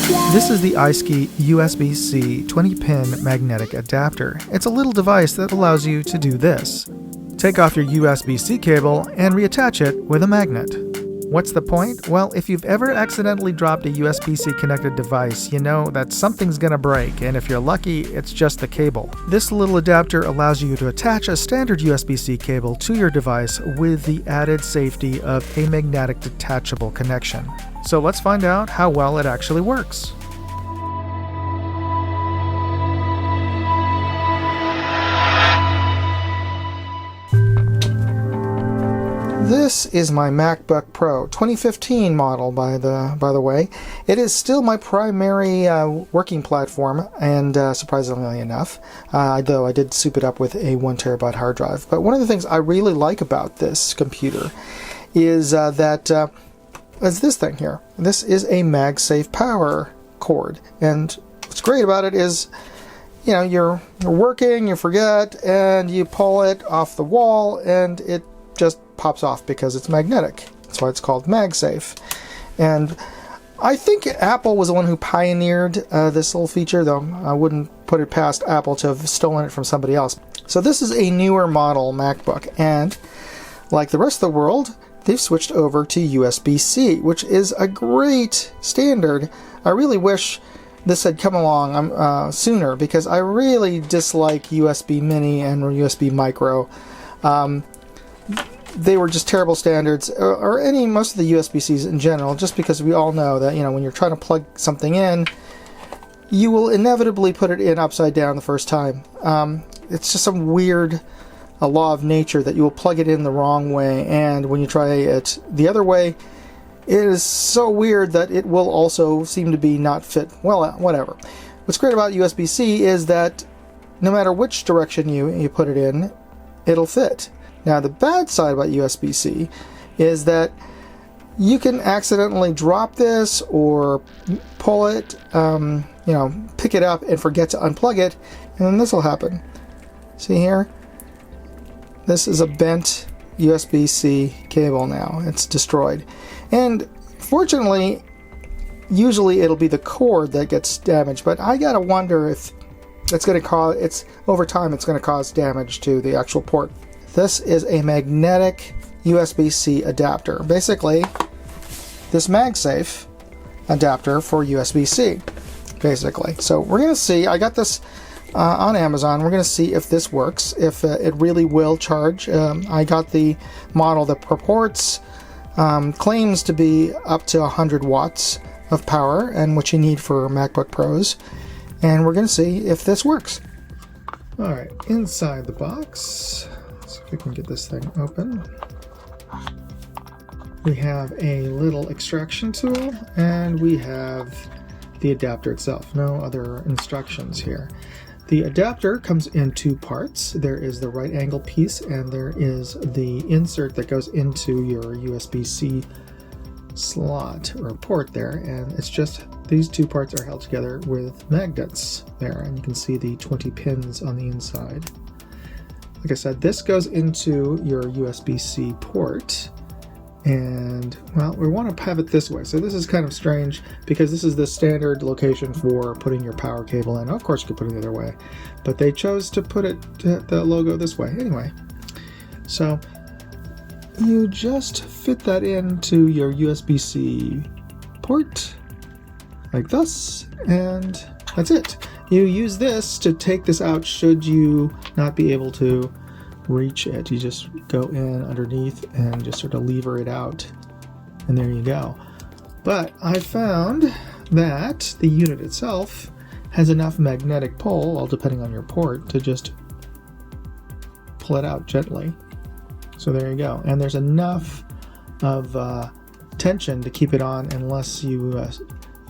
This is the iSkey USB-C 20-pin magnetic adapter. It's a little device that allows you to do this. Take off your USB-C cable and reattach it with a magnet. What's the point? Well, if you've ever accidentally dropped a USB-C connected device, you know that something's gonna break, and if you're lucky, it's just the cable. This little adapter allows you to attach a standard USB-C cable to your device with the added safety of a magnetic detachable connection. So let's find out how well it actually works. This is my MacBook Pro 2015 model, by the way. It is still my primary working platform, and surprisingly enough, though I did soup it up with a 1 terabyte hard drive. But one of the things I really like about this computer is is this thing here. This is a MagSafe power cord, and what's great about it is, you know, you're working, you forget, and you pull it off the wall, and it just pops off because it's magnetic. That's why it's called MagSafe. And I think Apple was the one who pioneered this little feature, though I wouldn't put it past Apple to have stolen it from somebody else. So this is a newer model MacBook, and like the rest of the world, they've switched over to USB-C, which is a great standard. I really wish this had come along sooner, because I really dislike USB Mini and USB Micro. They were just terrible standards, or most of the USB-Cs in general, just because we all know that, you know, when you're trying to plug something in, you will inevitably put it in upside down the first time. It's just some weird law of nature that you will plug it in the wrong way, and when you try it the other way, it is so weird that it will also seem to be not fit. Well, whatever. What's great about USB-C is that no matter which direction you put it in, it'll fit. Now, the bad side about USB-C is that you can accidentally drop this or pull it, you know, pick it up and forget to unplug it, and then this will happen. See here? This is a bent USB-C cable now. It's destroyed. And fortunately, usually it'll be the cord that gets damaged, but I gotta wonder if it's going to cause, over time it's going to cause damage to the actual port. This is a magnetic USB-C adapter. Basically, this MagSafe adapter for USB-C, basically. So we're going to see, I got this on Amazon. We're going to see if this works, if it really will charge. I got the model that purports, claims to be up to 100 watts of power, and what you need for MacBook Pros. And we're going to see if this works. Alright, inside the box, see if we can get this thing open. We have a little extraction tool, and we have the adapter itself. No other instructions here. The adapter comes in two parts. There is the right angle piece, and there is the insert that goes into your USB-C slot or port there, and it's just these two parts are held together with magnets there, and you can see the 20 pins on the inside. Like I said, this goes into your USB-C port, and well, we want to have it this way. So this is kind of strange because this is the standard location for putting your power cable in. Of course you could put it the other way, but they chose to put it, the logo, this way anyway. So you just fit that into your USB-C port like this, and that's it. You use this to take this out should you not be able to reach it. You just go in underneath and just sort of lever it out, and there you go. But I found that the unit itself has enough magnetic pull, all depending on your port, to just pull it out gently. So there you go. And there's enough of tension to keep it on unless you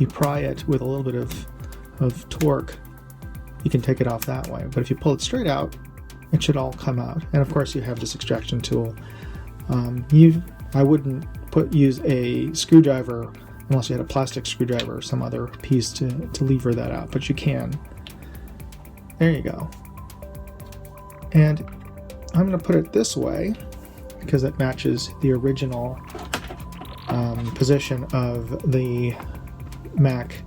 pry it with a little bit of torque. You can take it off that way. But if you pull it straight out, it should all come out. And of course you have this extraction tool. I wouldn't use a screwdriver unless you had a plastic screwdriver or some other piece to lever that out, but you can. There you go. And I'm going to put it this way because it matches the original position of the Mac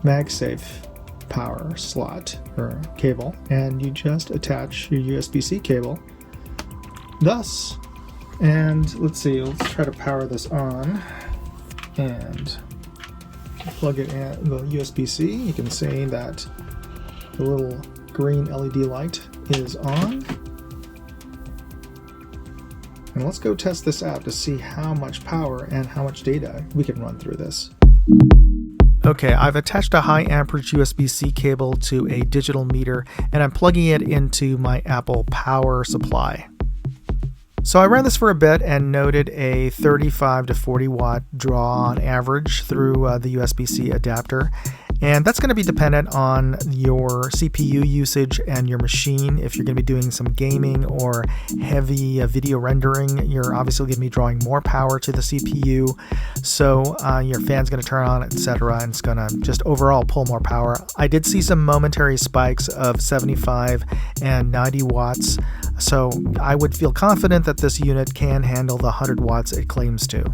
MagSafe power slot or cable, and you just attach your USB-C cable thus. And let's see, let's try to power this on and plug it in the USB-C. You can see that the little green LED light is on. And let's go test this out to see how much power and how much data we can run through this. Okay, I've attached a high amperage USB-C cable to a digital meter, and I'm plugging it into my Apple power supply. So I ran this for a bit and noted a 35 to 40 watt draw on average through the USB-C adapter. And that's going to be dependent on your CPU usage and your machine. If you're going to be doing some gaming or heavy video rendering, you're obviously going to be drawing more power to the CPU. So your fan's going to turn on, etc., and it's going to just overall pull more power. I did see some momentary spikes of 75 and 90 watts. So I would feel confident that this unit can handle the 100 watts it claims to.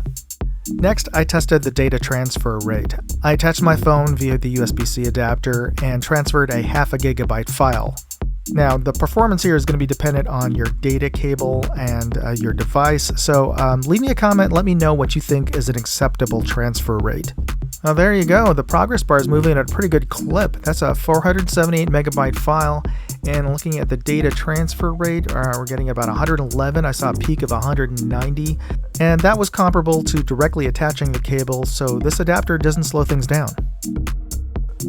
Next, I tested the data transfer rate. I attached my phone via the USB-C adapter and transferred a 0.5 gigabyte file. Now, the performance here is going to be dependent on your data cable and your device, so leave me a comment, let me know what you think is an acceptable transfer rate. Well, there you go, the progress bar is moving at a pretty good clip. That's a 478 megabyte file, and looking at the data transfer rate, we're getting about 111. I saw a peak of 190, and that was comparable to directly attaching the cable, so this adapter doesn't slow things down.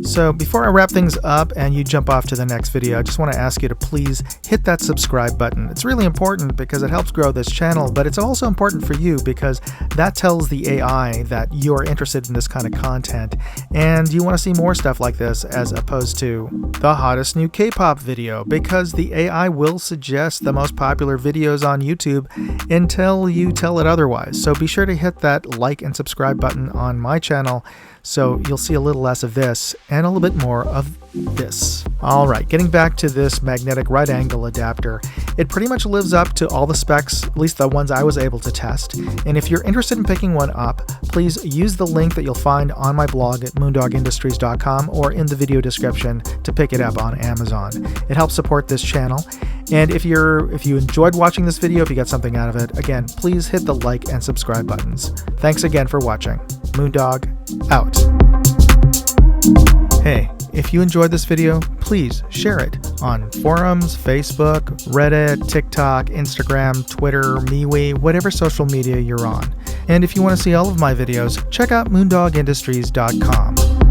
So before I wrap things up and you jump off to the next video, I just want to ask you to please hit that subscribe button. It's really important because it helps grow this channel, but it's also important for you because that tells the AI that you're interested in this kind of content and you want to see more stuff like this as opposed to the hottest new K-pop video, because the AI will suggest the most popular videos on YouTube until you tell it otherwise. So be sure to hit that like and subscribe button on my channel so you'll see a little less of this and a little bit more of this. Alright, getting back to this magnetic right angle adapter, it pretty much lives up to all the specs, at least the ones I was able to test. And if you're interested in picking one up, please use the link that you'll find on my blog at moondogindustries.com or in the video description to pick it up on Amazon. It helps support this channel. And if you enjoyed watching this video, if you got something out of it, again, please hit the like and subscribe buttons. Thanks again for watching. Moondog out. Hey, if you enjoyed this video, please share it on forums, Facebook, Reddit, TikTok, Instagram, Twitter, MeWe, whatever social media you're on. And if you want to see all of my videos, check out moondogindustries.com.